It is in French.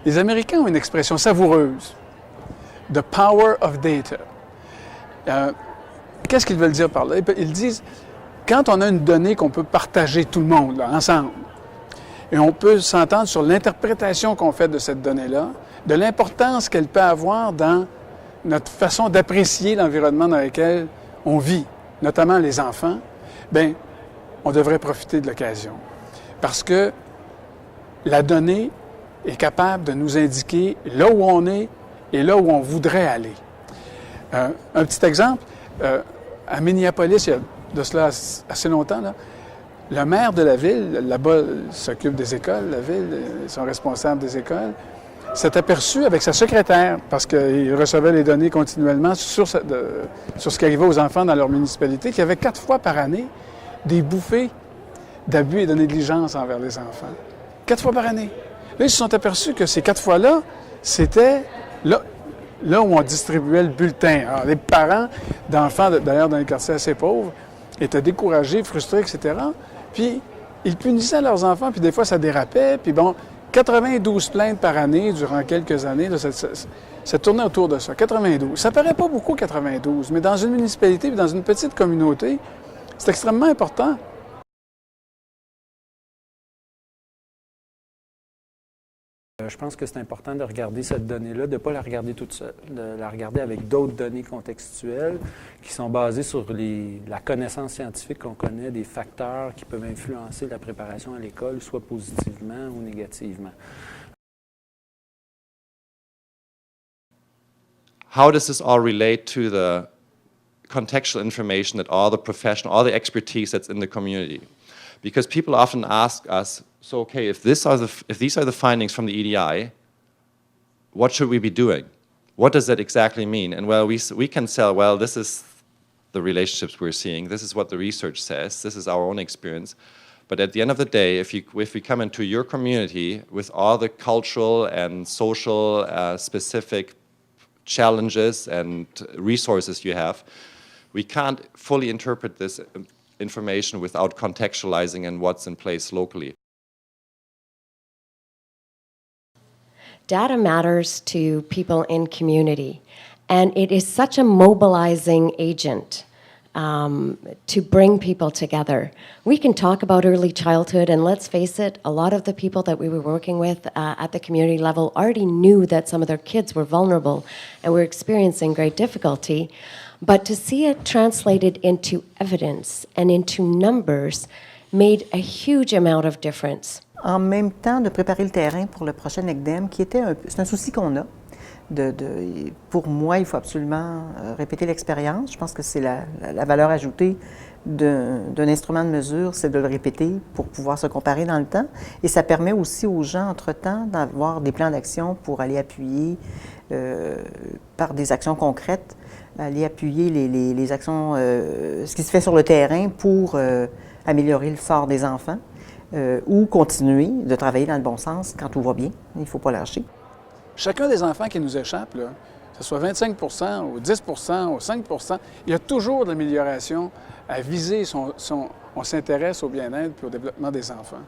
Les Américains ont une expression savoureuse, « the power of data ». Qu'est-ce qu'ils veulent dire par là? Ils disent, quand on a une donnée qu'on peut partager tout le monde, là, ensemble, et on peut s'entendre sur l'interprétation qu'on fait de cette donnée-là, de l'importance qu'elle peut avoir dans notre façon d'apprécier l'environnement dans lequel on vit, notamment les enfants, bien, on devrait profiter de l'occasion. Parce que la donnée est capable de nous indiquer là où on est et là où on voudrait aller. Un petit exemple, à Minneapolis, il y a de cela assez longtemps, là, le maire de la ville, là-bas, s'occupe des écoles, la ville, ils sont responsables des écoles, s'est aperçu avec sa secrétaire, parce qu'il recevait les données continuellement sur ce qui arrivait aux enfants dans leur municipalité, qu'il y avait 4 fois par année des bouffées d'abus et de négligence envers les enfants. 4 fois par année. Là, ils se sont aperçus que ces 4 fois-là, c'était là où on distribuait le bulletin. Alors, les parents d'enfants, d'ailleurs dans les quartiers assez pauvres, étaient découragés, frustrés, etc. Puis, ils punissaient leurs enfants, puis des fois, ça dérapait. Puis bon, 92 plaintes par année durant quelques années, là, ça tournait autour de ça. 92. Ça paraît pas beaucoup, 92, mais dans une municipalité, puis dans une petite communauté, c'est extrêmement important. Je pense que c'est important de regarder cette donnée-là, de ne pas la regarder toute seule, de la regarder avec d'autres données contextuelles qui sont basées sur la connaissance scientifique qu'on connaît des facteurs qui peuvent influencer la préparation à l'école, soit positivement ou négativement. How does this all relate to the contextual information that all the expertise that's in the community? Because people often ask us, so okay, if these are the findings from the EDI, what should we be doing? What does that exactly mean? And well, we can say, well, this is the relationships we're seeing. This is what the research says. This is our own experience. But at the end of the day, if we come into your community with all the cultural and social specific challenges and resources you have, we can't fully interpret this information without contextualizing and what's in place locally. Data matters to people in community, and it is such a mobilizing agent to bring people together. We can talk about early childhood, and let's face it, a lot of the people that we were working with at the community level already knew that some of their kids were vulnerable and were experiencing great difficulty. But to see it translated into evidence and into numbers made a huge amount of difference. En même temps, de préparer le terrain pour le prochain ECDEM, c'est un souci qu'on a. Pour moi, il faut absolument répéter l'expérience. Je pense que c'est la valeur ajoutée d'un instrument de mesure, c'est de le répéter pour pouvoir se comparer dans le temps. Et ça permet aussi aux gens, entre-temps, d'avoir des plans d'action pour aller appuyer par des actions concrètes, aller appuyer les actions, ce qui se fait sur le terrain pour améliorer le sort des enfants ou continuer de travailler dans le bon sens quand tout va bien. Il ne faut pas lâcher. Chacun des enfants qui nous échappent, là, que ce soit 25 ou 10 ou 5 il y a toujours de l'amélioration à viser on s'intéresse au bien-être et au développement des enfants.